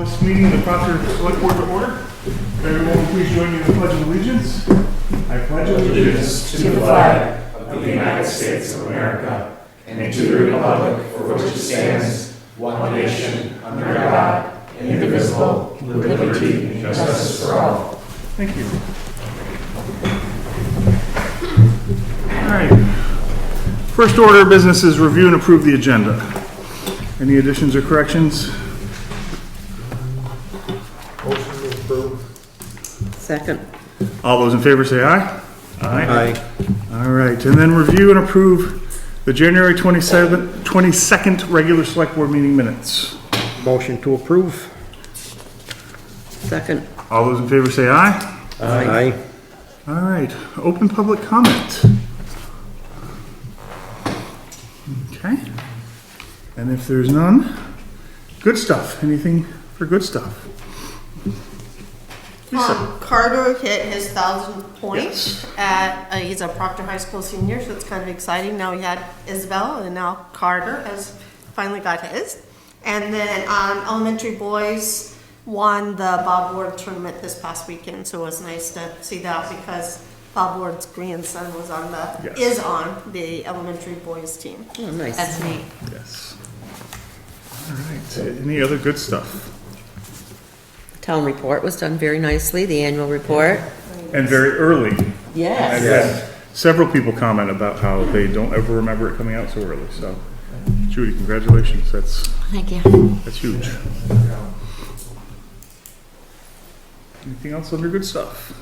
this meeting of the Proctor Selectboard to order. Everyone, please join me in the Pledge of Allegiance. I pledge allegiance to the flag of the United States of America and to the republic for which it stands, one nation, under God, indivisible, with liberty and justice for all. Thank you. All right. First order of business is review and approve the agenda. Any additions or corrections? Motion to approve. Second. All those in favor say aye. Aye. All right, and then review and approve the January 22nd regular select board meeting minutes. Motion to approve. Second. All those in favor say aye. Aye. All right, open public comment. Okay, and if there's none, good stuff. Anything for good stuff? Carter hit his 1,000th point at, he's a Proctor High School senior, so it's kind of exciting. Now he had Isabel, and now Carter has finally got his. And then elementary boys won the Bob Ward tournament this past weekend, so it was nice to see that because Bob Ward's grandson was on is on the elementary boys team. Oh, nice. That's neat. Yes. All right, any other good stuff? Town report was done very nicely, the annual report. And very early. Yes. I've had several people comment about how they don't ever remember it coming out so early. So, Judy, congratulations. Thank you. That's huge. Anything else under good stuff?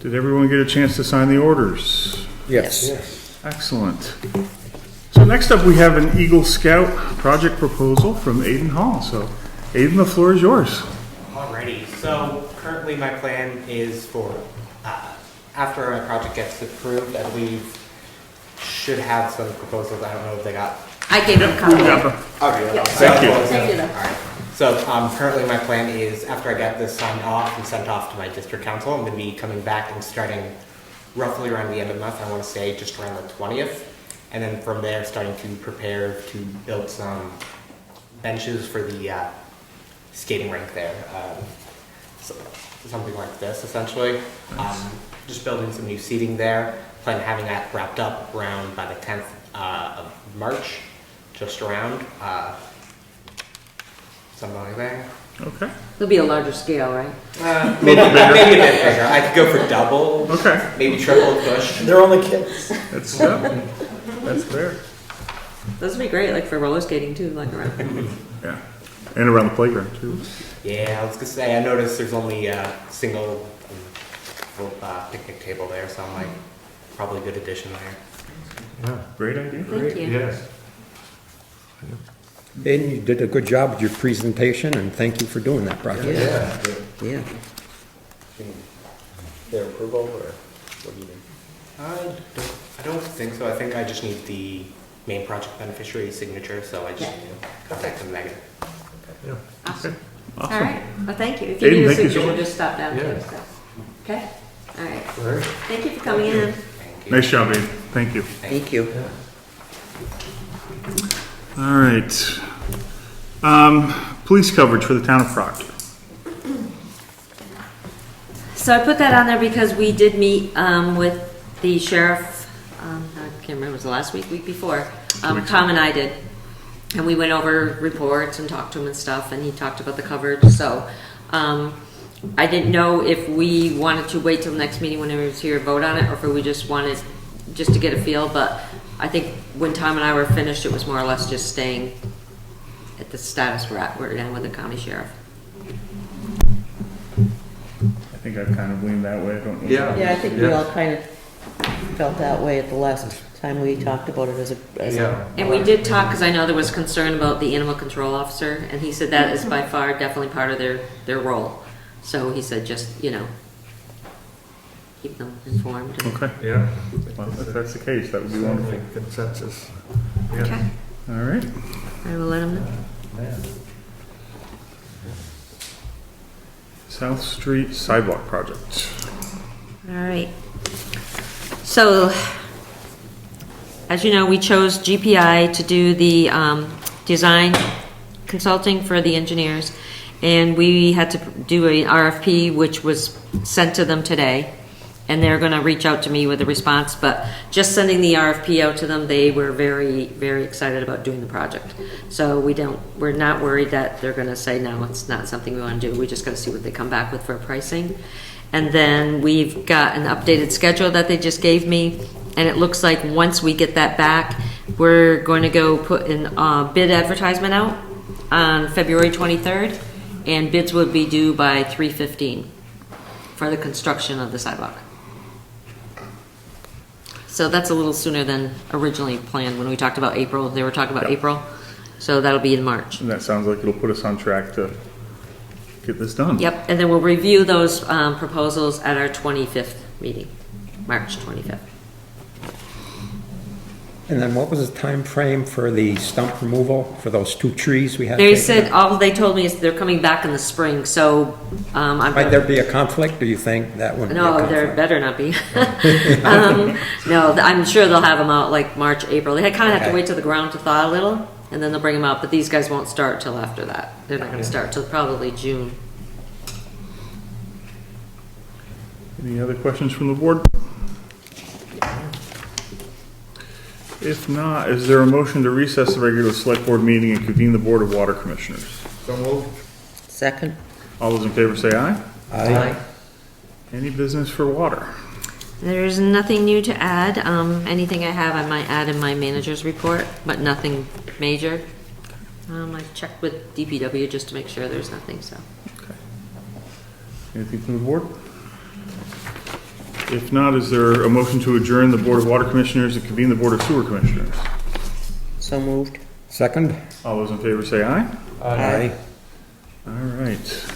Did everyone get a chance to sign the orders? Yes. Excellent. So next up we have an Eagle Scout project proposal from Aiden Hall. So, Aiden, the floor is yours. Alrighty, so currently my plan is for, after a project gets approved, I believe should have some proposals. I don't know if they got. I gave them a copy. Okay, Thank you. Thank you. Alright, so currently my plan is after I get this signed off and sent off to my district council, I'm going to be coming back and starting roughly around the end of the month. I want to say just around the 20th. And then from there starting to prepare to build some benches for the skating rink there. So something like this essentially. Just building some new seating there. Plan on having that wrapped up around by the 10th of March. Just around. Something like that. Okay. There'll be a larger scale, right? Maybe a bit bigger. I could go for double. Okay. Maybe triple push. They're only kids. That's fair. Those would be great, like for roller skating too, like around. Yeah. And around the playground too. Yeah, I was gonna say, I noticed there's only a single picnic table there, so I'm like, probably a good addition there. Yeah. Great idea. Thank you. Yes. Aiden, you did a good job with your presentation, and thank you for doing that project. Yeah. Their approval, or what do you need? I don't think so. I think I just need the main project beneficiary signature, so I just contact them Megan. Yeah. Awesome. Awesome. All right. Well, thank you. If you Aiden, need a thank you so signature, much. just stop down Yeah. too. So. Okay. All right. All right. Thank you for coming in. Thank you. Nice job, Aiden. Thank you. Thank you. All right. Police coverage for the town of Proctor. So I put that on there because we did meet with the sheriff, I can't remember, it was the last week before. Tom and I did. And we went over reports and talked to him and stuff, and he talked about the coverage. So I didn't know if we wanted to wait till the next meeting when he was here to vote on it, or if we just wanted just to get a feel. But I think when Tom and I were finished, it was more or less just staying at the status we're at. We're down with the county sheriff. I think I've kind of leaned that way. I don't know. Yeah, I think we all kind of felt that way at the last time we talked about it as a And we did talk, because I know there was concern about the animal control officer, and he said that is by far definitely part of their role. So he said just, keep them informed. Okay. Yeah. Well, if that's the case, that would be wonderful. Consensus. Okay. All right. I will let him know. South Street Sidewalk Project. All right. So, as you know, we chose GPI to do the design Consulting for the engineers, and we had to do a RFP, which was sent to them today, and they're going to reach out to me with a response. But just sending the RFP out to them, they were very, very excited about doing the project. So we're not worried that they're going to say no, it's not something we want to do. We just got to see what they come back with for pricing. And then we've got an updated schedule that they just gave me, and it looks like once we get that back, we're going to go put in bid advertisement out on February 23rd, and bids would be due by 3/15 for the construction of the sidewalk. So that's a little sooner than originally planned. When we talked about April, they were talking about April, so that'll be in March. And that sounds like it'll put us on track to get this done. Yep, and then we'll review those proposals at our 25th meeting, March 25th. And then what was the time frame for the stump removal for those 2 trees we had? They taken said, out? all they told me is they're coming back in the spring, so Might there be a conflict, do you think that wouldn't be a No, conflict? there better not be. No, I'm sure they'll have them out like March, April. They kind of have to Okay. wait till the ground to thaw a little, and then they'll bring them out, but these guys won't start till after that. They're not going to start till probably June. Any other questions from the board? If not, is there a motion to recess the regular select board meeting and convene the Board of Water Commissioners? So moved. Second? All those in favor say aye. Aye. Any business for water? There's nothing new to add. Anything I have, I might add in my manager's report, but nothing major. I checked with DPW just to make sure there's nothing, so. Anything from the board? If not, is there a motion to adjourn the Board of Water Commissioners and convene the Board of Sewer Commissioners? So moved. Second? All those in favor say aye. Aye. All right.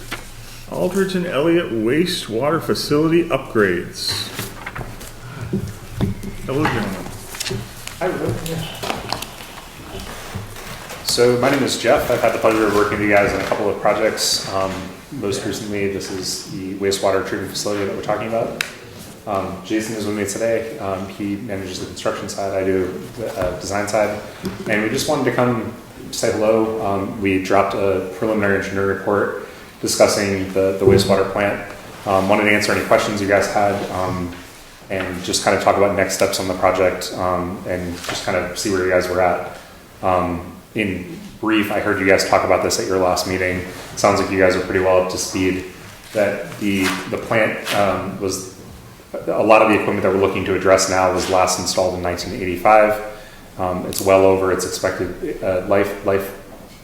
Aldrich and Elliott wastewater facility upgrades. Hello, gentlemen. So my name is Jeff. I've had the pleasure of working with you guys on a couple of projects. Most recently, this is the wastewater treatment facility that we're talking about. Jason is with me today. He manages the construction side. I do the design side. And we just wanted to come say hello. We dropped a preliminary engineering report discussing the wastewater plant. Wanted to answer any questions you guys had and just kind of talk about next steps on the project and just kind of see where you guys were at. In brief, I heard you guys talk about this at your last meeting. It sounds like you guys are pretty well up to speed. That the plant was a lot of the equipment that we're looking to address now was last installed in 1985. It's well over its expected life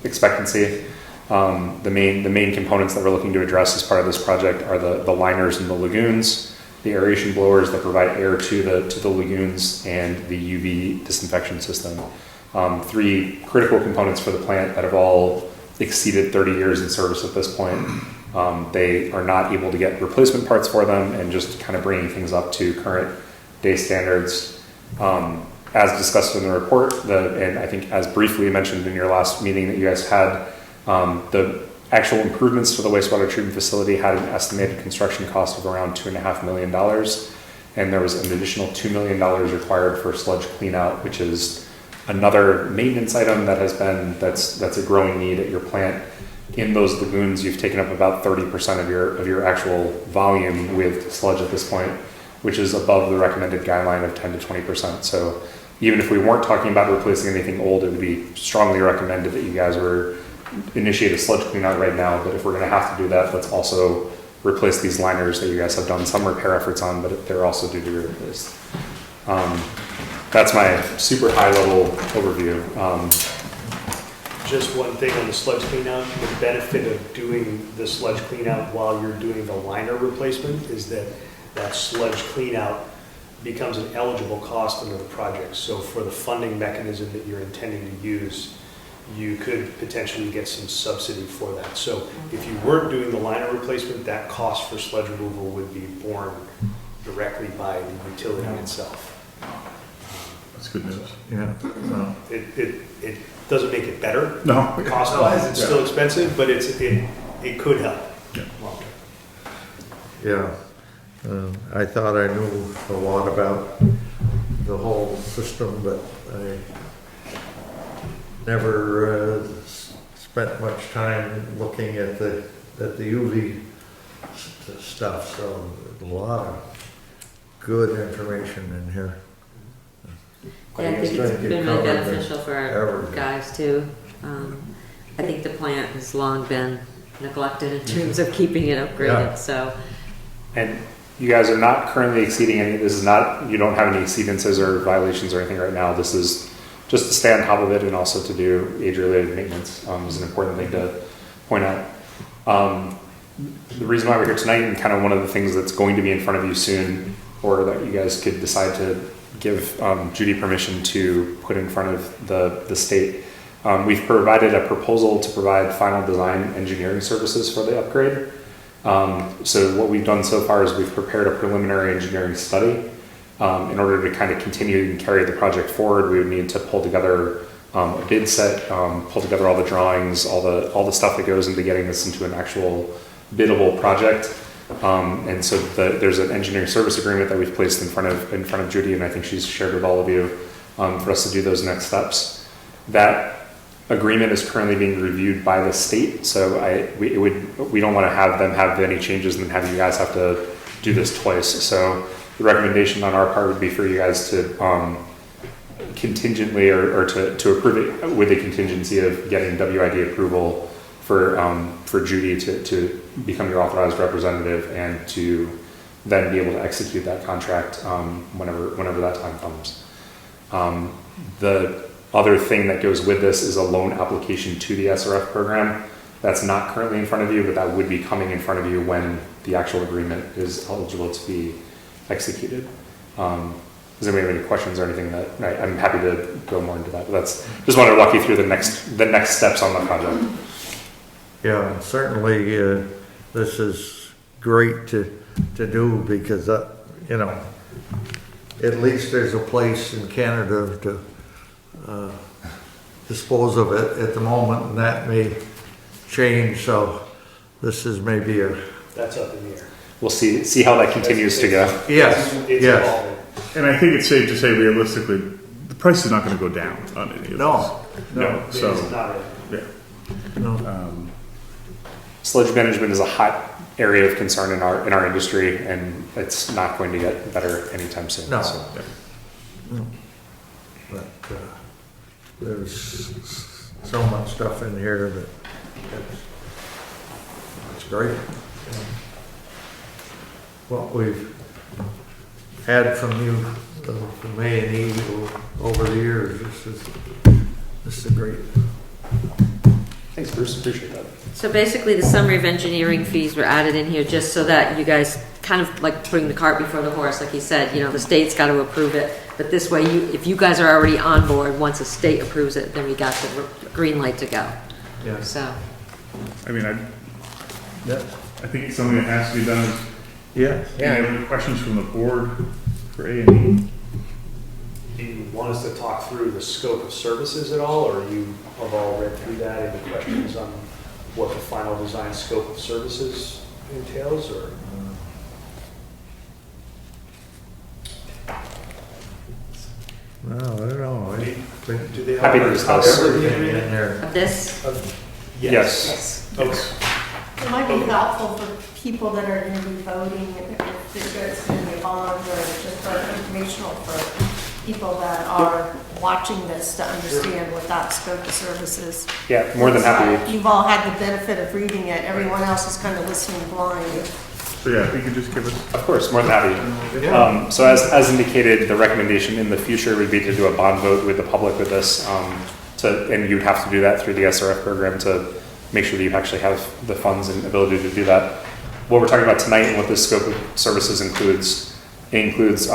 expectancy. The main components that we're looking to address as part of this project are the liners in the lagoons, the aeration blowers that provide air to the lagoons, and the UV disinfection system. 3 critical components for the plant that have all exceeded 30 years in service at this point. They are not able to get replacement parts for them, and just kind of bringing things up to current day standards. As discussed in the report, and I think as briefly mentioned in your last meeting that you guys had, the actual improvements to the wastewater treatment facility had an estimated construction cost of around $2.5 million, and there was an additional $2 million required for sludge cleanout, which is another maintenance item that's a growing need at your plant. In those lagoons, you've taken up about 30% of your actual volume with sludge at this point, which is above the recommended guideline of 10 to 20%. So even if we weren't talking about replacing anything old, it would be strongly recommended that you guys initiate a sludge cleanout right now. But if we're going to have to do that, let's also replace these liners that you guys have done some repair efforts on, but they're also due to be replaced. That's my super high level overview. Just one thing on the sludge cleanout, the benefit of doing the sludge cleanout while you're doing the liner replacement is that sludge cleanout becomes an eligible cost under the project. So for the funding mechanism that you're intending to use, you could potentially get some subsidy for that. So if you weren't doing the liner replacement, that cost for sludge removal would be borne directly by the utility itself. That's good news. Yeah. No. It doesn't make it better. No. Cost-wise, it's still expensive, but it could help. Yeah. Long term. Yeah, I thought I knew a lot about the whole system, but I never spent much time looking at the UV stuff, so a lot of good information in here. Yeah, I think it's been really beneficial for our everything. guys too. I think the plant has long been neglected in terms of keeping it upgraded, Yeah. so. And you guys are not currently exceeding any, this is not, you don't have any exceedances or violations or anything right now. This is just to stay on top of it and also to do age-related maintenance is an important thing to point out. The reason why we're here tonight, and kind of one of the things that's going to be in front of you soon, or that you guys could decide to give Judy permission to put in front of the state. We've provided a proposal to provide final design engineering services for the upgrade. So what we've done so far is we've prepared a preliminary engineering study. In order to kind of continue and carry the project forward, we would need to pull together a bid set, pull together all the drawings, all the stuff that goes into getting this into an actual biddable project. And so there's an engineering service agreement that we've placed in front of Judy, and I think she's shared with all of you for us to do those next steps. That agreement is currently being reviewed by the state, so we don't want to have them have any changes and then have you guys have to do this twice. So the recommendation on our part would be for you guys to contingently or to approve it with a contingency of getting WID approval for Judy to become your authorized representative and to then be able to execute that contract whenever that time comes. The other thing that goes with this is a loan application to the SRF program. That's not currently in front of you, but that would be coming in front of you when the actual agreement is eligible to be executed. Does anybody have any questions or anything that I'm happy to go more into that, but that's just wanted to walk you through the next steps on the project. Yeah, and certainly this is great to do because, you know, at least there's a place in Canada to dispose of it at the moment, and that may change, so this is maybe That's up in the air. We'll see how that continues to go. Yes, It's yes. evolving. And I think it's safe to say realistically, the price is not going to go down on any of this. No, So, It's not a- yeah. no. Sludge management is a hot area of concern in our industry, and it's not going to get better anytime soon. No. So, No. But there's so much stuff in here that it's great. What we've had from you, from A&E over the years, this is great. Thanks, Bruce. Appreciate that. So basically, the summary of engineering fees were added in here just so that you guys kind of like putting the cart before the horse, like you said, you know, the state's got to approve it. But this way, if you guys are already on board, once the state approves it, then we got the green light to go. Yeah. So, I mean, Yeah. I think it's something that has to be done. Yeah. Any other questions from the board for A&E? Do you want us to talk through the scope of services at all, or you have all read through that? Any questions on what the final design scope of services entails, or? No, I don't know. I think Do they have Happy to a discuss. copy of the everything in agreement? there. of this, Yes. Okay. It might be helpful for people that are gonna be voting, if it's gonna be a bond or just for informational for people that are watching this to understand what that scope of services. Yeah, more than happy. You've all had the benefit of reading it, everyone else is kind of listening blind. So yeah, if you could just give us. Of course, more than happy. So as indicated, the recommendation in the future would be to do a bond vote with the public with this, and you'd have to do that through the SRF program to make sure that you actually have the funds and ability to do that. What we're talking about tonight and what this scope of services includes, it includes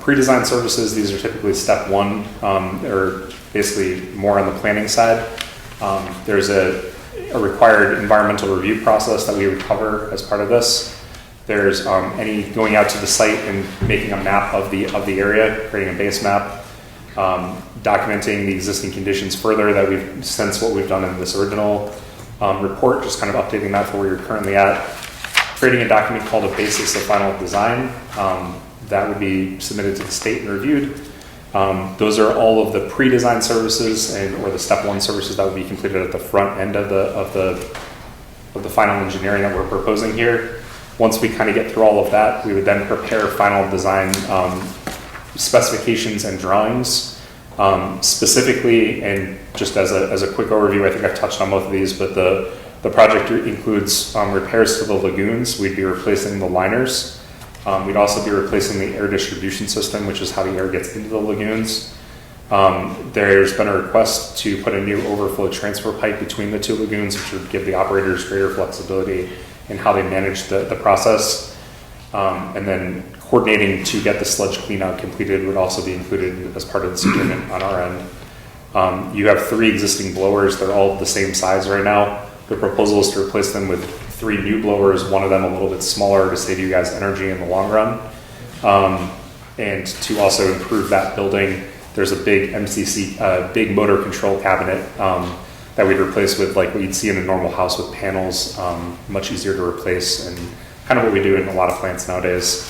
pre-design services. These are typically step one, or basically more on the planning side. There's a required environmental review process that we would cover as part of this. There's any going out to the site and making a map of the area, creating a base map, documenting the existing conditions further that we've since what we've done in this original report, just kind of updating that for where you're currently at. Creating a document called a basis of final design that would be submitted to the state and reviewed. Those are all of the pre-design services or the step one services that would be completed at the front end of the final engineering that we're proposing here. Once we kind of get through all of that, we would then prepare final design specifications and drawings. Specifically, and just as a quick overview, I think I've touched on both of these, but the project includes repairs to the lagoons. We'd be replacing the liners. We'd also be replacing the air distribution system, which is how the air gets into the lagoons. There's been a request to put a new overflow transfer pipe between the two lagoons, which would give the operators greater flexibility in how they manage the process. And then coordinating to get the sludge cleanout completed would also be included as part of this agreement on our end. You have 3 existing blowers. They're all the same size right now. The proposal is to replace them with 3 new blowers, one of them a little bit smaller to save you guys energy in the long run. And to also improve that building, there's a big MCC, big motor control cabinet that we'd replace with like what you'd see in a normal house with panels, much easier to replace, and kind of what we do in a lot of plants nowadays.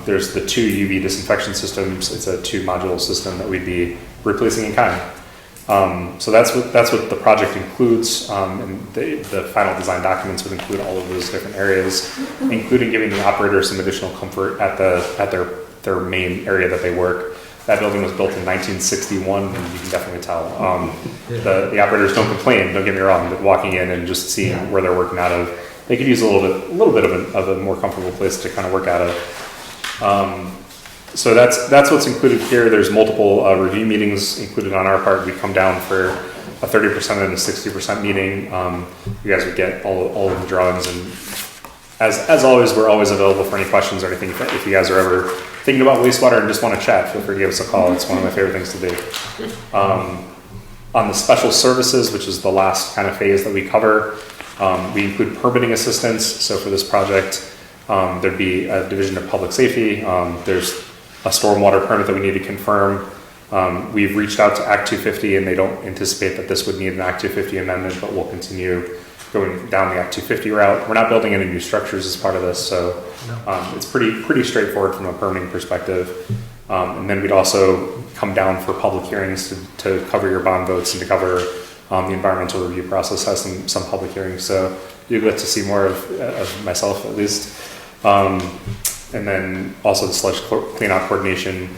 There's the 2 UV disinfection systems. It's a 2 module system that we'd be replacing in kind. So that's what the project includes, and the final design documents would include all of those different areas, including giving the operator some additional comfort at their main area that they work. That building was built in 1961, and you can definitely tell. The operators don't complain, don't get me wrong, but walking in and just seeing where they're working out of, they could use a little bit of a more comfortable place to kind of work out of. So that's what's included here. There's multiple review meetings included on our part. We come down for a 30% and a 60% meeting. You guys would get all of the drawings, and as always, we're always available for any questions or anything. If you guys are ever thinking about wastewater and just want to chat, feel free to give us a call. It's one of my favorite things to do. On the special services, which is the last kind of phase that we cover, we include permitting assistance. So for this project, there'd be a division of public safety. There's a stormwater permit that we need to confirm. We've reached out to Act 250, and they don't anticipate that this would need an Act 250 amendment, but we'll continue going down the Act 250 route. We're not building any new structures as part of this, so it's pretty straightforward from a permitting perspective. And then we'd also come down for public hearings to cover your bond votes and to cover the environmental review process has some public hearings, so you get to see more of myself at least. And then also the sludge cleanout coordination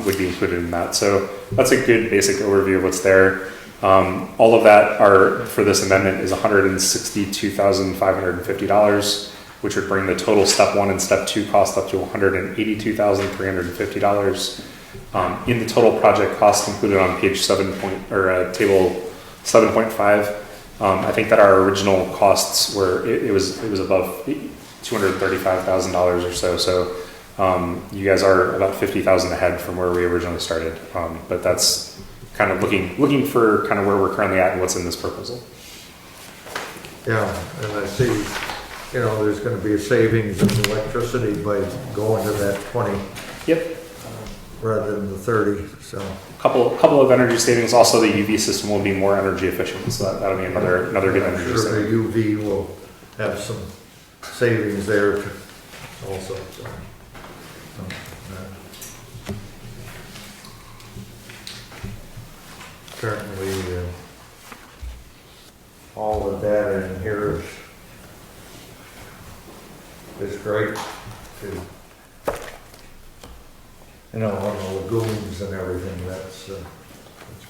would be included in that. So that's a good basic overview of what's there. All of that for this amendment is $162,550, which would bring the total step 1 and step 2 cost up to $182,350. In the total project cost included on page table 7.5, I think that our original costs were it was above $235,000 or so. So you guys are about $50,000 ahead from where we originally started. But that's kind of looking for kind of where we're currently at and what's in this proposal. Yeah, and I see, there's going to be a savings in electricity by going to that 20. Yep. Rather than the 30. So couple of energy savings. Also, the UV system will be more energy efficient, so that'll be another good energy sure saving. The UV will have some savings there also. So. Certainly, all the data in here is great too. On the lagoons and everything, that's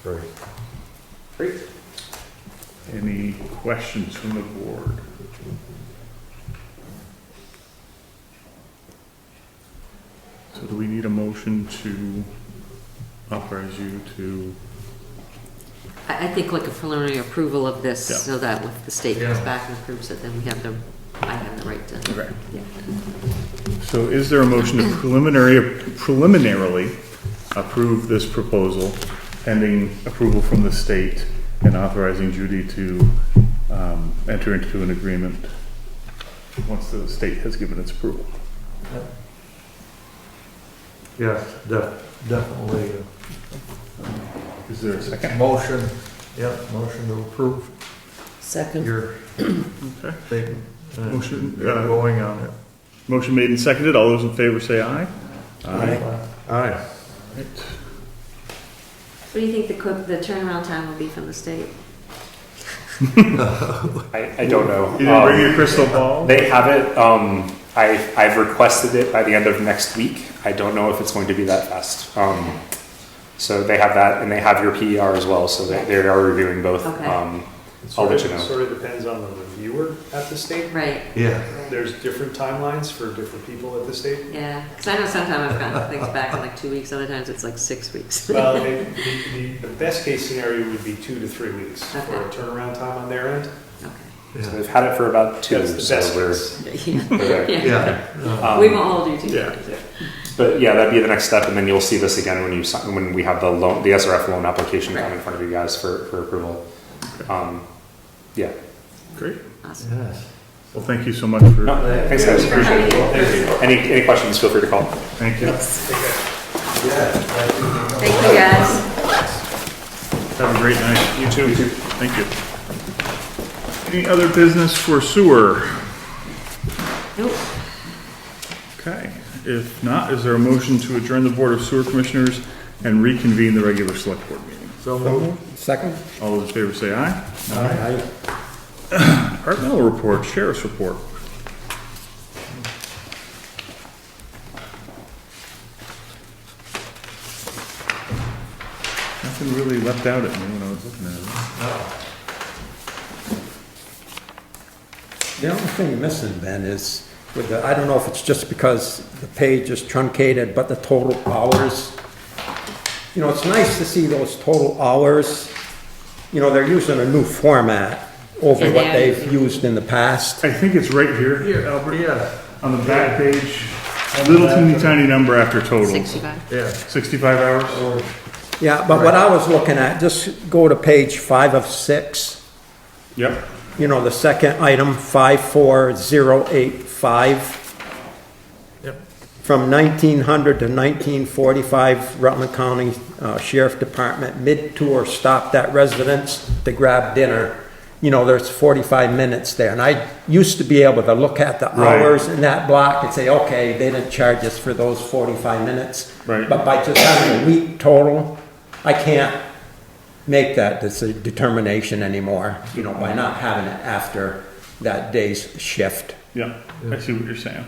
great. Great. Any questions from the board? So do we need a motion to authorize you to? I think like a preliminary approval of this, Yeah. so that if the state comes Yeah. back and approves it, then I have the right to. Okay. Yeah. So is there a motion to preliminarily approve this proposal pending approval from the state and authorizing Judy to enter into an agreement once the state has given its approval? Yes, definitely. Is there a second? Motion to approve Second. your Okay. statement. Motion, Going on it. Motion made and seconded. All those in favor say aye. Aye. Right. What do you think the turnaround time will be from the state? I don't know. You didn't bring your crystal ball? They have it. I've requested it by the end of next week. I don't know if it's going to be that fast. So they have that, and they have your PER as well. So they are reviewing both. Okay. I'll let you know. It sort of depends on the reviewer at the state. Right, Yeah. There's different timelines for different people at the state. yeah. Because I know sometimes I've gotten things back in like 2 weeks, other times it's like 6 weeks. Well, the best case scenario would be 2 to 3 weeks for a turnaround time on their end. Okay. So they've had it for about 2. That's the so best we're case. okay. Yeah. We won't hold you to Yeah. that. But yeah, that'd be the next step, and then you'll see this again when we have the loan, the SRF loan application come in front of you guys for approval. Yeah. Great. Awesome. Yes. Well, thank you so much for, No, thanks guys. Appreciate it. Any questions? Feel free to call. thank you. Thank you, guys. Have a great night. You too. Thank you. Any other business for sewer? Nope. Okay. If not, is there a motion to adjourn the Board of Sewer Commissioners and reconvene the regular select board meeting? So moved. Second? All those in favor say aye. Aye. Departmental report, sheriff's report. Nothing really leapt out at me when I was looking at it. The only thing missing, Ben, is with the, I don't know if it's just because the page is truncated, but the total hours. You know, it's nice to see those total hours. You know, they're using a new format over what they've used in the past. I think it's right here, Albert, Yeah. on the back page. A little teeny tiny number after total. 65. Yeah. 65 hours? Yeah, but what I was looking at, just go to page 5 of 6. Yep. You know, the second item, 54085. Yep. From 1900 to 1945, Rutland County Sheriff Department mid-tour stopped at residence to grab dinner. You know, there's 45 minutes there, and I used to be able to look at the Right. hours in that block and say, okay, they didn't charge us for those 45 minutes. Right. But by just having a week total, I can't make that determination anymore, you know, by not having it after that day's shift. Yeah, I see what you're saying.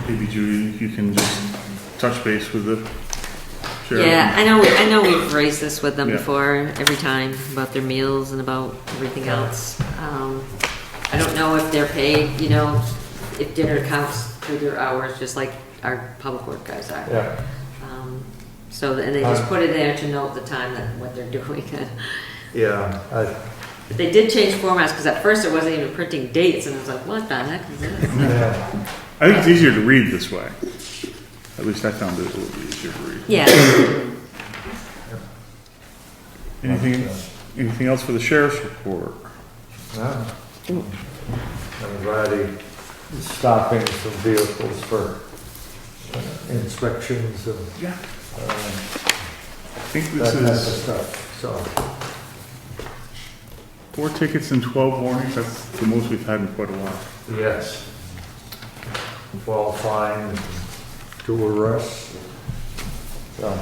Maybe Judy, you can just touch base with the sheriff. Yeah, I know we've raised this with them Yeah. before, every time, about their meals and about everything else. I don't know if they're paid, you know, if dinner counts through their hours, just like our public work guys are. Yeah. So, and they just put it there to note the time that, what they're doing. Yeah. They did change formats, because at first it wasn't even printing dates, and I was like, what the heck is this? Yeah. I think it's easier to read this way. At least I found it a little bit easier to read. Yeah. Anything else for the sheriff's report? Yeah. Alrighty, stopping some vehicles for inspections and Yeah. I think that this type of is stuff, so. 4 tickets and 12 warnings. That's the most we've had in quite a while. Yes. 12 fines, 2 arrests. So, All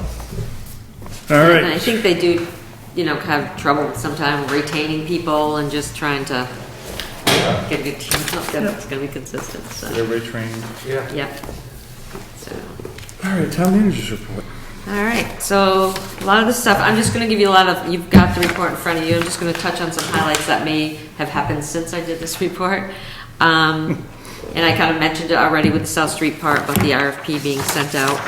And I right. think they do, you know, have trouble sometimes retaining people and just trying to get a good team up there that's gonna be consistent, so, Everybody trained. yeah. yep. So, All right, town manager's report. all right, so a lot of this stuff, I'm just gonna give you a lot of, you've got the report in front of you, I'm just gonna touch on some highlights that may have happened since I did this report. And I kind of mentioned it already with the South Street part, about the RFP being sent out.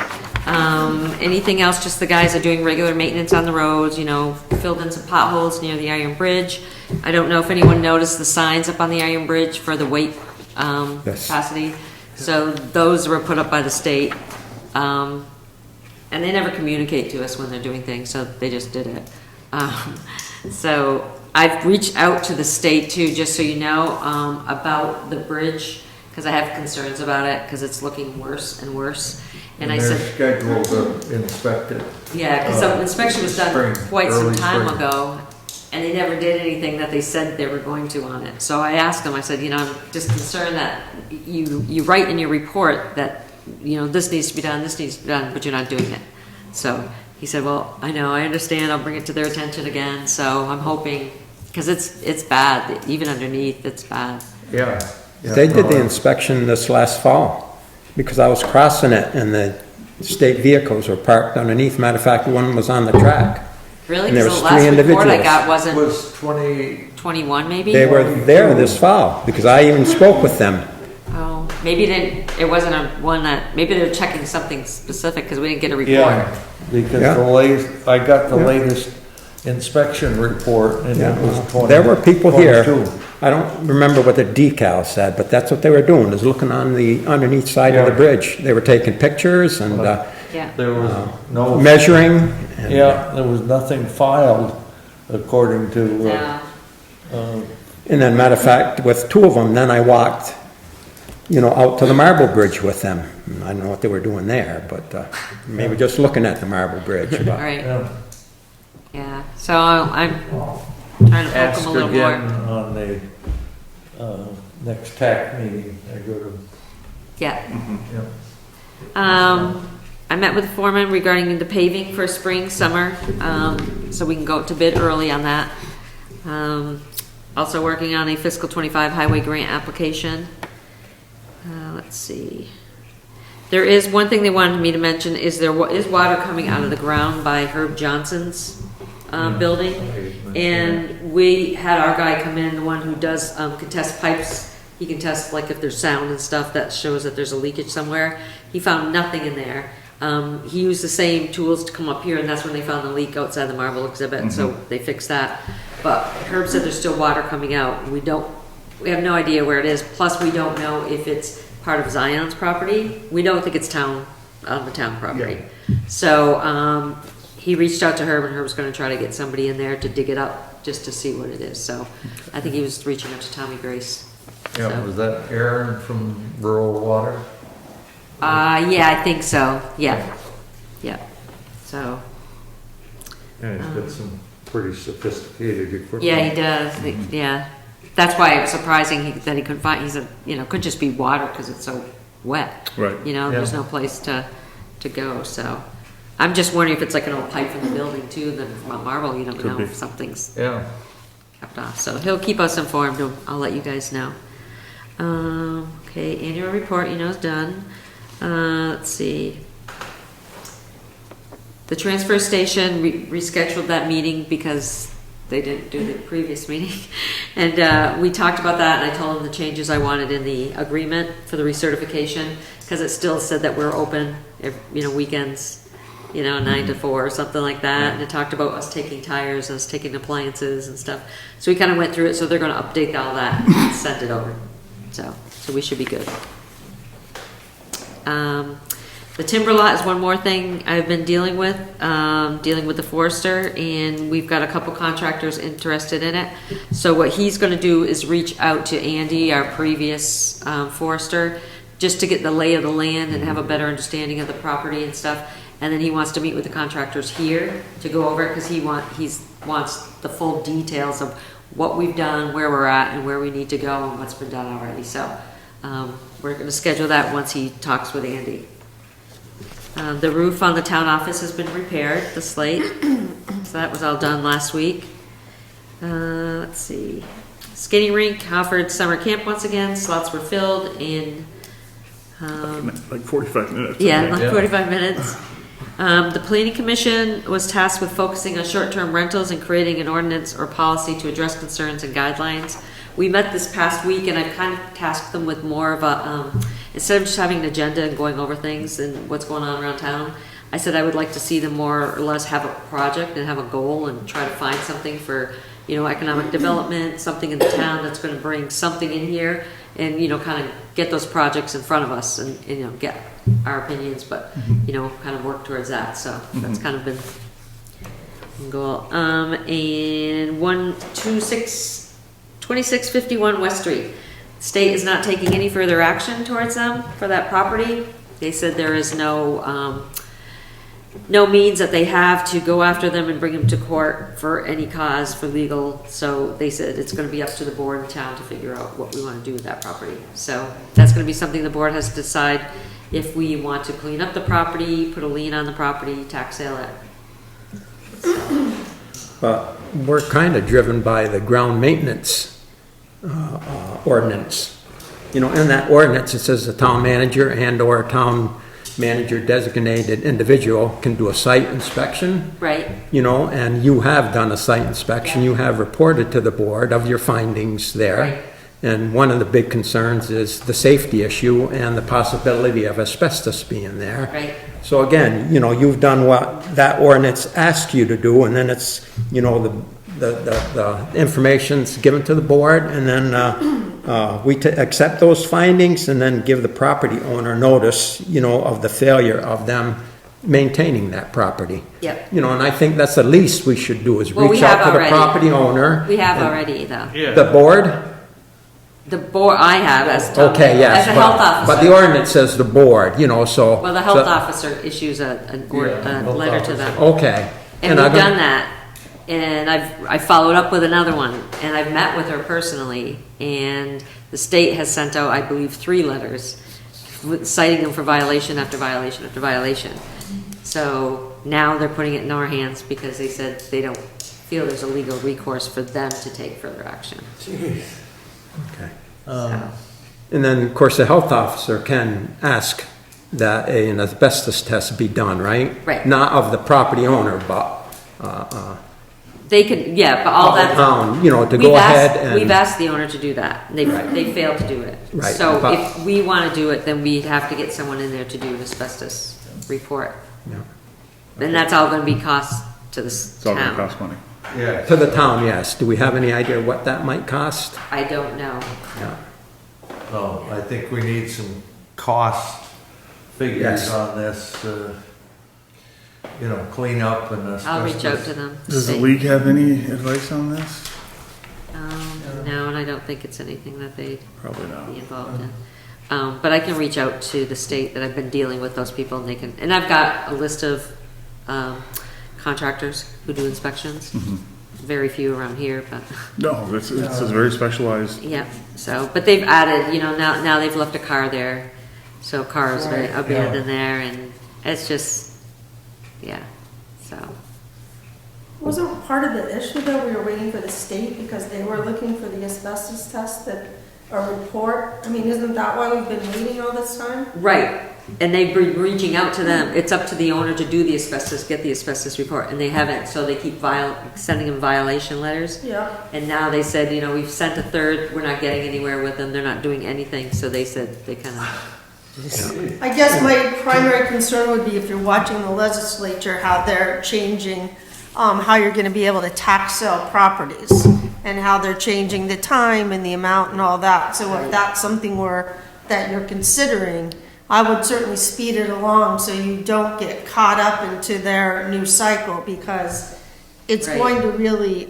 Anything else, just the guys are doing regular maintenance on the roads, you know, filled in some potholes near the Iron Bridge. I don't know if anyone noticed the signs up on the Iron Bridge for the weight Yes. capacity. So those were put up by the state. And they never communicate to us when they're doing things, so they just did it. So I've reached out to the state too, just so you know, about the bridge, because I have concerns about it, because it's looking worse and worse. And I they're said, scheduled to inspect it. yeah, because the inspection was done spring, quite some early time spring. ago, and they never did anything that they said they were going to on it. So I asked them, I said, you know, I'm just concerned that you write in your report that, you know, this needs to be done, this needs to be done, but you're not doing it. So he said, well, I know, I understand, I'll bring it to their attention again, so I'm hoping, because it's bad, even underneath, it's bad. Yeah. yeah, They did no, the inspection this last fall, because I was crossing it and the state vehicles were parked underneath. Matter of fact, one was on the track. Really? And there Because the was last three report I individuals. got It wasn't was 20, 21 maybe? They were there this fall, because I even spoke with them. Oh, maybe it wasn't a one that, maybe they're checking something specific, because we didn't get a report. yeah, because Yeah. the latest, I got the Yeah. latest inspection report and it was 20. There were people here, 22. I don't remember what the decal said, but that's what they were doing, is looking on the underneath side of the Yeah. bridge. They were taking pictures and Yeah. There was no, measuring. and- yeah, there was nothing filed according to, No. And then, matter of fact, with two of them, then I walked, you know, out to the Marble Bridge with them. And I don't know what they were doing there, but maybe just looking at the Marble Bridge. All But right, yeah. yeah, so I'm trying to poke Ask them a little again more. on the, next TAC meeting, I go to, Yeah. yeah. I met with the foreman regarding the paving for spring, summer, so we can go to bid early on that. Also working on a fiscal 25 highway grant application. Let's see. There is one thing they wanted me to mention, is there is water coming out of the ground by Herb Johnson's building. And we had our guy come in, the one who does can test pipes. He can test like if there's sound and stuff that shows that there's a leakage somewhere. He found nothing in there. He used the same tools to come up here, and that's when they found the leak outside the marble exhibit, so they fixed that. But Herb said there's still water coming out. We have no idea where it is. Plus, we don't know if it's part of Zion's property. We don't think it's on the town property. So he reached out to Herb, and Herb's going to try to get somebody in there to dig it up just to see what it is. So I think he was reaching out to Tommy Grace. Yeah, So. was that Aaron from Rural Water? Yeah, I think so. Yeah. So. Yeah, he's got some pretty sophisticated equipment. Yeah, he does. Yeah, that's why it was surprising that he couldn't find. He said, you know, it could just be water because it's so wet. Right. You know, there's no place to go. So, I'm just wondering if it's like an old pipe from the building too. Then from marble, you don't know if something's Yeah. kept off. So he'll keep us informed. I'll let you guys know. Okay, annual report, you know, is done. Let's see. The transfer station, rescheduled that meeting because they didn't do the previous meeting. And we talked about that, and I told them the changes I wanted in the agreement for the recertification, because it still said that we're open, you know, weekends, you know, 9 to 4 or something like that. And it talked about us taking tires and us taking appliances and stuff. So we kind of went through it, so they're going to update all that and send it over. So we should be good. The timber lot is one more thing I've been dealing with the forester, and we've got a couple contractors interested in it. So what he's going to do is reach out to Andy, our previous forester, just to get the lay of the land and have a better understanding of the property and stuff. And then he wants to meet with the contractors here to go over it, because he wants the full details of what we've done, where we're at, and where we need to go, and what's been done already. So we're going to schedule that once he talks with Andy. The roof on the town office has been repaired, the slate, so that was all done last week. Let's see. Skating rink offered summer camp once again. Slots were filled in Like 45 minutes. yeah, like 45 minutes. The planning commission was tasked with focusing on short-term rentals and creating an ordinance or policy to address concerns and guidelines. We met this past week, and I've kind of tasked them with more of a, instead of just having an agenda and going over things and what's going on around town, I said I would like to see them more or less have a project and have a goal and try to find something for, you know, economic development, something in the town that's going to bring something in here, and, you know, kind of get those projects in front of us and you know, get our opinions, but, you know, kind of work towards that. So that's kind of been the goal. And 2651 West Street. State is not taking any further action towards them for that property. They said there is no means that they have to go after them and bring them to court for any cause for legal. So they said it's going to be up to the board in town to figure out what we want to do with that property. So that's going to be something the board has to decide if we want to clean up the property, put a lien on the property, tax sale it. But we're kind of driven by the ground maintenance ordinance. You know, in that ordinance, it says the town manager and/or town manager designated individual can do a site inspection. Right. You know, and you have done a site inspection. You have reported to the board of your findings there. Right. And one of the big concerns is the safety issue and the possibility of asbestos being there. Right. So again, you know, you've done what that ordinance asks you to do, and then it's, you know, the information's given to the board, and then we accept those findings and then give the property owner notice, you know, of the failure of them maintaining that property. Yep. You know, and I think that's the least we should do is Well, we reach out have to the already. property owner. We have and already, though. The board? The board, I have as town, Okay, yes, as a health officer. but the ordinance says the board, you know, so. Well, the health so- officer issues a letter to them. Okay. And I'm we've gonna- done that, and I followed up with another one, and I've met with her personally, and the state has sent out, I believe, 3 letters citing them for violation after violation after violation. So now they're putting it in our hands because they said they don't feel there's a legal recourse for them to take further action. Okay. So, And then, of course, the health officer can ask that an asbestos test be done, right? Right. Not of the property owner, but they can, yeah, but all of the that. town, you know, to We've go asked- ahead and. We've asked the owner to do that. They failed to do it. Right, So but- if we want to do it, then we'd have to get someone in there to do an asbestos report. Yeah. And that's all going to be cost to the It's all gonna town. cost money. Yeah. To the town, yes. Do we have any idea what that might cost? I don't know. Yeah. Oh, I think we need some cost figures Yes. on this, you know, clean up and asbestos. I'll reach out to them. Does the See. league have any advice on this? No, and I don't think it's anything that they'd Probably be not. involved in. But I can reach out to the state that I've been dealing with those people, and they can, and I've got a list of contractors who do inspections. Very few around here, but No, it's very specialized. yeah. So, but they've added, you know, now they've left a car there, so cars are Right, abandoned there, and it's just, yeah. So Wasn't part of the issue that we were waiting for the state because they were looking for the asbestos test that, a report? I mean, isn't that why we've been waiting all this time? right, and they've been reaching out to them. It's up to the owner to do the asbestos, get the asbestos report, and they haven't. So they keep sending them violation letters. Yeah. And now they said, you know, we've sent a third, we're not getting anywhere with them, they're not doing anything, so they said they kind of, I guess my primary concern would be if you're watching the legislature, how they're changing, how you're gonna be able to tax sale properties, and how they're changing the time and the amount and all that. So if that's something that you're considering, I would certainly speed it along so you don't get caught up into their new cycle, because it's Right. going to really,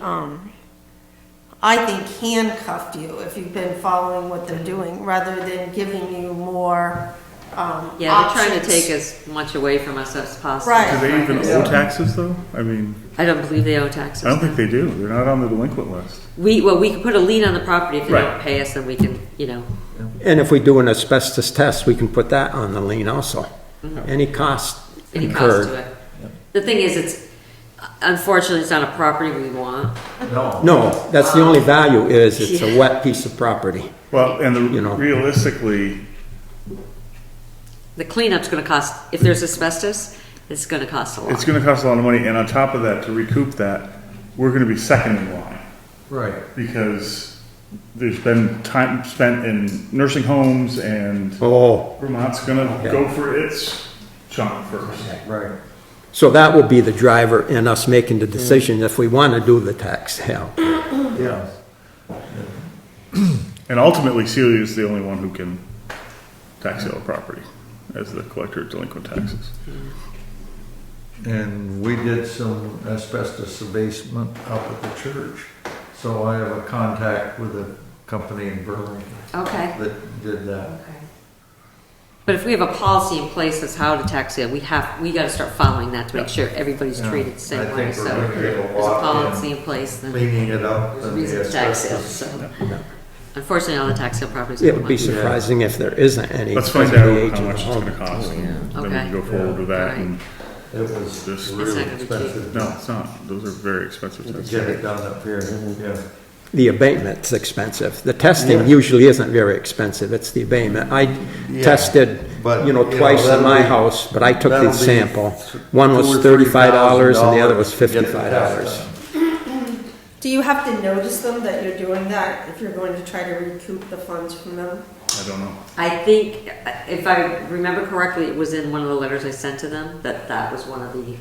I think, handcuff you if you've been following what they're doing, rather than giving you more, yeah, they're trying to options. take as much away from us as possible. Right. Do they even owe taxes though? I mean, I don't believe they owe taxes. I don't think they do. They're not on the delinquent list. We can put a lien on the property. If they Right. don't pay us, then we can, you know, And if we do an asbestos test, we can put that on the lien also. Any cost any cost incurred. to it. The thing is, unfortunately, it's not a property we want. No. No, that's the only value is it's a wet piece of property. Well, and You know. realistically, The cleanup's gonna cost, if there's asbestos, it's gonna cost a lot. it's gonna cost a lot of money, and on top of that, to recoup that, we're gonna be second in line. Right. Because there's been time spent in nursing homes, and Oh, Vermont's gonna go for its chunk first. Right. so that will be the driver in us making the decision if we want to do the tax sale. Yeah. And ultimately, Celia is the only one who can tax sale a property as the collector of delinquent taxes. And we did some asbestos abatement up at the church. So I have a contact with a company in Burlington Okay. that did that. Okay. But if we have a policy in place that's how to tax it, we gotta start following that to make sure everybody's Yeah. treated the same I way, think so. we're gonna get a There's a lot policy in in place, then cleaning it up. there's a and reason the to tax sales, asbestos. so. Unfortunately, all the tax sale properties. It are would be much- surprising if there isn't any. Let's because find of the out age how of the much it's home. gonna cost, and then we Okay. can go forward with that, Alright. and, It was This- really It's not gonna be cheap. expensive. no, it's not, those are very expensive To tests. get it done up here, yeah. The abatement's expensive. The testing Yeah. usually isn't very expensive, it's the abatement. I Yeah. tested, But, twice in that'll my be- house, but I took that'll the be sample. One was $2,000 or $35 and the other was $3,000 to get the $55. test Do you have to notice them that you're doing that if you're going to try to recoup the funds from them? I don't know. I think, if I remember correctly, it was in one of the letters I sent to them, that was one of the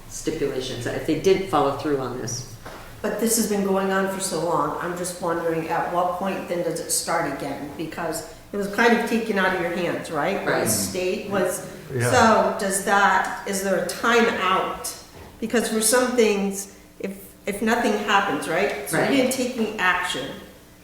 stipulations, that if they didn't follow through on this. But this has been going on for so long, I'm just wondering at what point then does it start again? Because it was kind of taken out of your hands, right? Right. The state was, Yeah. so is there a timeout? Because for some things, if nothing happens, right? So Right. you didn't take any action.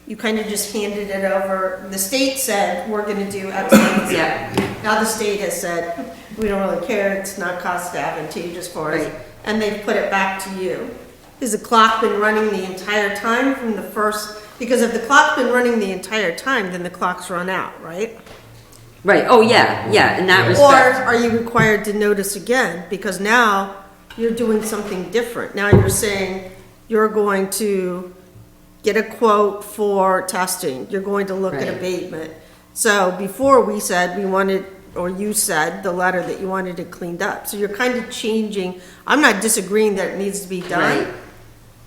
You kind of just handed it over. The state said, we're gonna do X, Y, and Z. Yeah. Now the state has said, we don't really care, it's not cost advantageous for us, Right. and they've put it back to you. Has the clock been running the entire time from the first, because if the clock's been running the entire time, then the clock's run out, right? Right, oh, yeah, in that Or respect. are you required to notice again? Because now you're doing something different. Now you're saying you're going to get a quote for testing, you're going to look at Right. abatement. So before we said we wanted, or you said, the letter that you wanted it cleaned up. So you're kind of changing, I'm not disagreeing that it needs to be done. Right.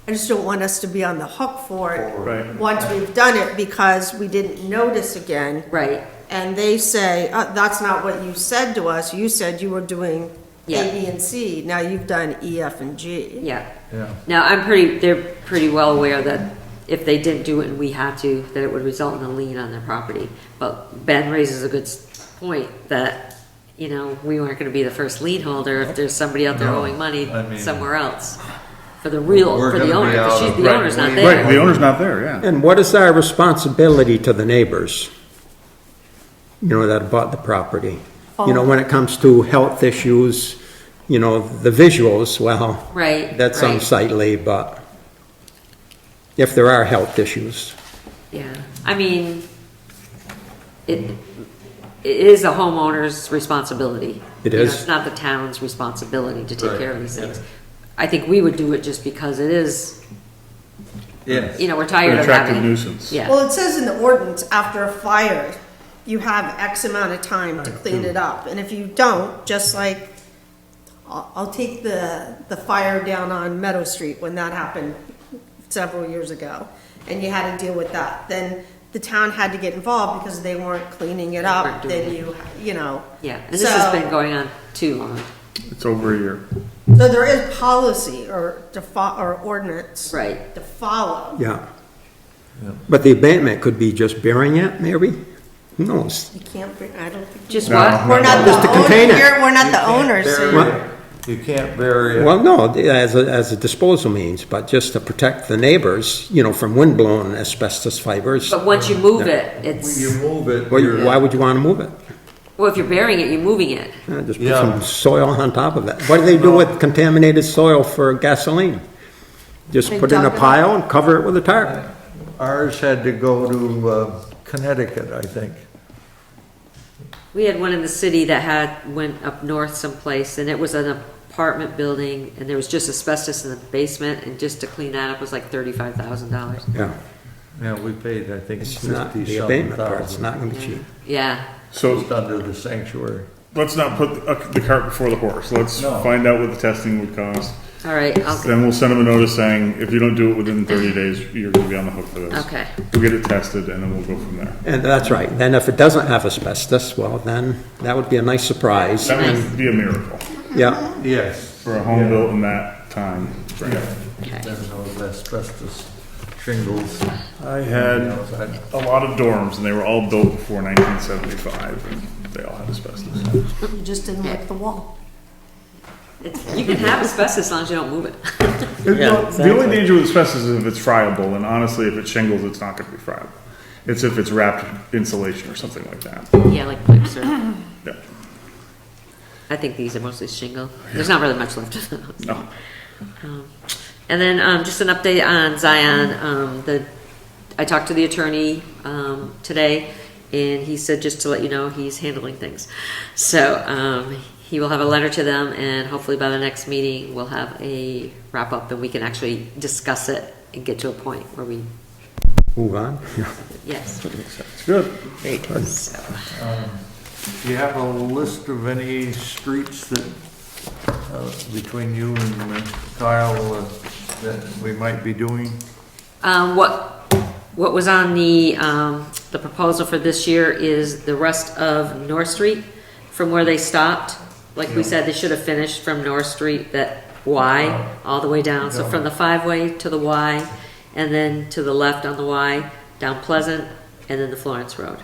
I just don't want us to be on the hook for it Right. once we've done it because we didn't notice again. Right, And they say, that's not what you said to us. You said you were doing Yeah. A, B, and C. Now you've done E, F, and G. yeah. Yeah. Now, they're pretty well aware that if they didn't do it and we had to, that it would result in a lien on their property. But Ben raises a good point that, we weren't gonna be the first lien holder if there's somebody out there No, owing money I mean- somewhere else. For the We're for gonna the be owner, out because of- the owner's not Right, there. the owner's not there, yeah. And what is our responsibility to the neighbors? That bought the property? When it comes to health issues, the visuals, well, Right, that's right. unsightly, but if there are health issues. Yeah, I mean, it is a homeowner's responsibility. It You know, is. It's not the town's responsibility to take Right. care of these things. I think we would do it just because it is, Yes. we're tired An of attractive having. nuisance. Yeah, Well, it says in the ordinance, after a fire, you have X amount of time to clean it up. And if you don't, just like, I'll take the fire down on Meadow Street when that happened several years ago, and you had to deal with that. Then the town had to get involved because they weren't cleaning it Weren't up, doing then it. you know. yeah, and this has So- been going on too long. It's over a year. So there is policy or ordinance. Right. To follow. Yeah. But the abatement could be just burying it, maybe? Who knows? You can't bring, I don't think. Just No. what? We're not Just the to contain owner, it. we're not the owners, so What? You can't bury it. Well, no, as a disposal means, but just to protect the neighbors, from wind-blown asbestos fibers. But once you move Yeah. it, When it's, you move it, Well, you're- why would you want to move it? well, if you're burying it, you're moving it. Just put Yeah. some soil on top of it. What do they do with contaminated soil for gasoline? Just They put it in a dump it. pile and cover it with a tarp. ours had to go to Connecticut, I think. We had one in the city that went up north someplace, and it was an apartment building, and there was just asbestos in the basement, and just to clean that up was like $35,000. Yeah, Yeah, we paid, I think, it's not, the 50-something abatement part's thousand. not gonna be cheap. Yeah, So Just under the sanctuary. let's not put the cart before the horse. Let's No. find out what the testing would cost. all right, Then we'll send them a notice saying, if you don't do it within 30 days, you're gonna be on the hook for this. okay. We'll get it tested and then we'll go from there. And that's right. Then if it doesn't have asbestos, well, then that would be a nice surprise. That would be a miracle Yeah, Yes. for a home built in that time. Yeah. Okay. Then those asbestos shingles. I had a lot of dorms and they were all built before 1975 and they all had asbestos. You just didn't like the wall. You can have asbestos as long as you don't move it. The only danger with asbestos is if it's friable, and honestly, if it's shingles, it's not gonna be friable. It's if it's wrapped insulation or something like that. Yeah, like pipes or, Yeah. I think these are mostly shingle. There's not really much left of those. No. And then, just an update on Zion, I talked to the attorney, today, and he said just to let you know, he's handling things. So, he will have a letter to them, and hopefully by the next meeting, we'll have a wrap-up, and we can actually discuss it and get to a point where we, Move on. yes. It's good. So, Do you have a list of any streets that, between you and Kyle, that we might be doing? What was on the proposal for this year is the rest of North Street from where they stopped. Like we said, they should have finished from North Street, that Y, all the way down. So from the 5-way to the Y, and then to the left on the Y, down Pleasant, and then the Florence Road.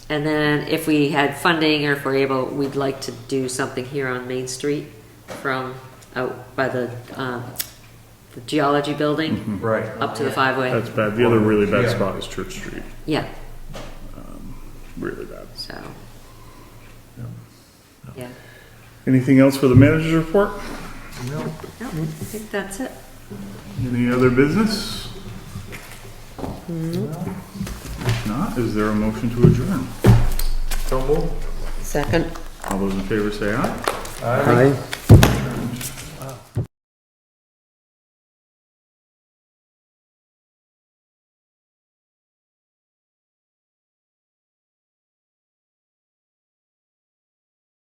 And then if we had funding, or if we're able, we'd like to do something here on Main Street from out by the geology building Right. up to the 5-way. That's bad. The other really bad Yeah. spot is Church Street. Yeah, Really bad. so. Yeah. Anything else for the manager's report? No. No, I think that's it. Any other business? If not, is there a motion to adjourn? So move. Second. All those in favor say aye. Aye.